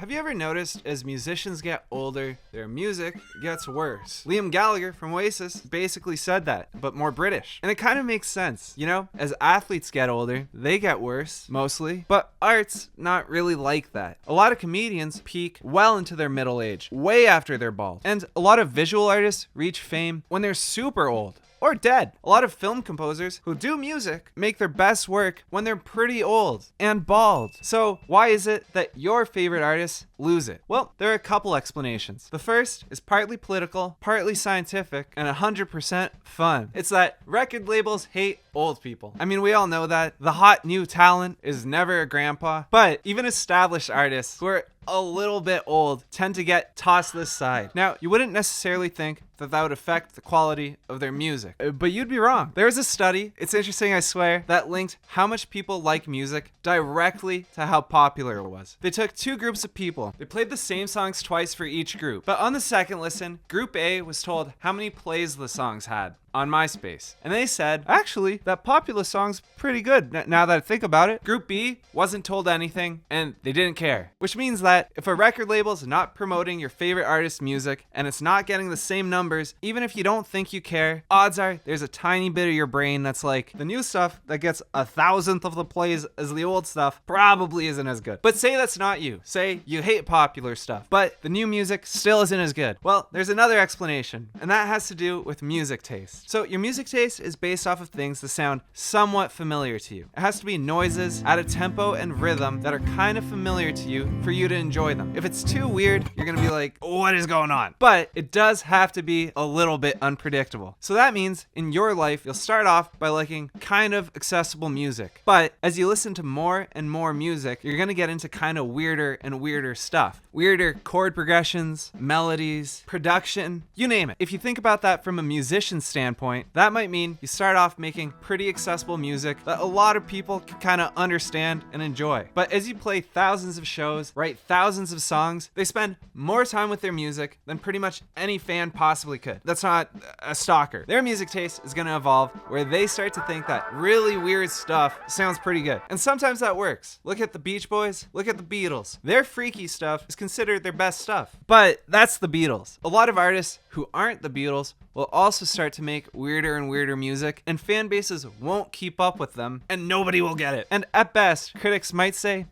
have you ever noticed as musicians get older, their music gets worse? Liam Gallagher from Oasis basically said that, but more British. And it kind of makes sense. You know, as athletes get older, they get worse, mostly. But art's not really like that. A lot of comedians peak well into their middle age, way after they're bald. And a lot of visual artists reach fame when they're super old. Or dead. A lot of film composers who do music make their best work when they're pretty old and bald. So why is it that your favorite artists lose it? Well, there are a couple explanations. The first is partly political, partly scientific, and 100% fun. It's that record labels hate old people. I mean, we all know that. The hot new talent is never a grandpa, but even established artists who are a little bit old tend to get tossed this side. Now, you wouldn't necessarily think that would affect the quality of their music, but you'd be wrong. There's a study, it's interesting I swear, that linked how much people like music directly to how popular it was. They took two groups of people. They played the same songs twice for each group, but on the second listen, group A was told how many plays the songs had on MySpace. And they said, actually, that popular song's pretty good now that I think about it. Group B wasn't told anything, and they didn't care. Which means that if a record label's not promoting your favorite artist's music, and it's not getting the same numbers, even if you don't think you care, odds are there's a tiny bit of your brain that's like, the new stuff that gets 1,000th of the plays as the old stuff probably isn't as good. But say that's not you. Say you hate popular stuff, but the new music still isn't as good. Well, there's another explanation, and that has to do with music taste. So your music taste is based off of things that sound somewhat familiar to you. It has to be noises at a tempo and rhythm that are kind of familiar to you for you to enjoy them. If it's too weird, you're gonna be like, what is going on? But it does have to be a little bit unpredictable. So that means in your life, you'll start off by liking kind of accessible music. But as you listen to more and more music, you're gonna get into kind of weirder and weirder stuff. Weirder chord progressions, melodies, production, you name it. If you think about that from a musician's standpoint, that might mean you start off making pretty accessible music that a lot of people can kind of understand and enjoy. But as you play thousands of shows, write thousands of songs, they spend more time with their music than pretty much any fan possibly could. That's not a stalker. Their music taste is going to evolve where they start to think that really weird stuff sounds pretty good. And sometimes that works. Look at the Beach Boys, look at the Beatles. Their freaky stuff is considered their best stuff. But that's the Beatles. A lot of artists who aren't the Beatles will also start to make weirder and weirder music, and fan bases won't keep up with them, and nobody will get it. And at best, critics might say,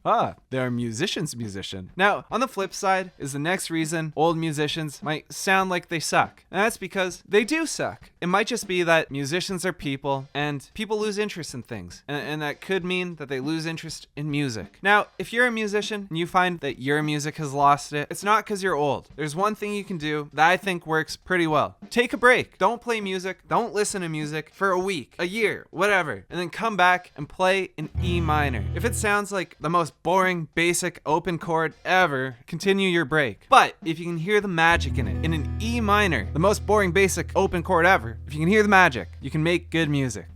they're a musician's musician. Now, on the flip side is the next reason old musicians might sound like they suck. And that's because they do suck. It might just be that musicians are people, and people lose interest in things. And that could mean that they lose interest in music. Now, if you're a musician and you find that your music has lost it, it's not because you're old. There's one thing you can do that I think works pretty well. Take a break. Don't play music. Don't listen to music for a week, a year, whatever, and then come back and play in E minor. If it sounds like the most boring, basic open chord ever, continue your break. But if you can hear the magic in it, in an E minor, the most boring, basic open chord ever, if you can hear the magic, you can make good music.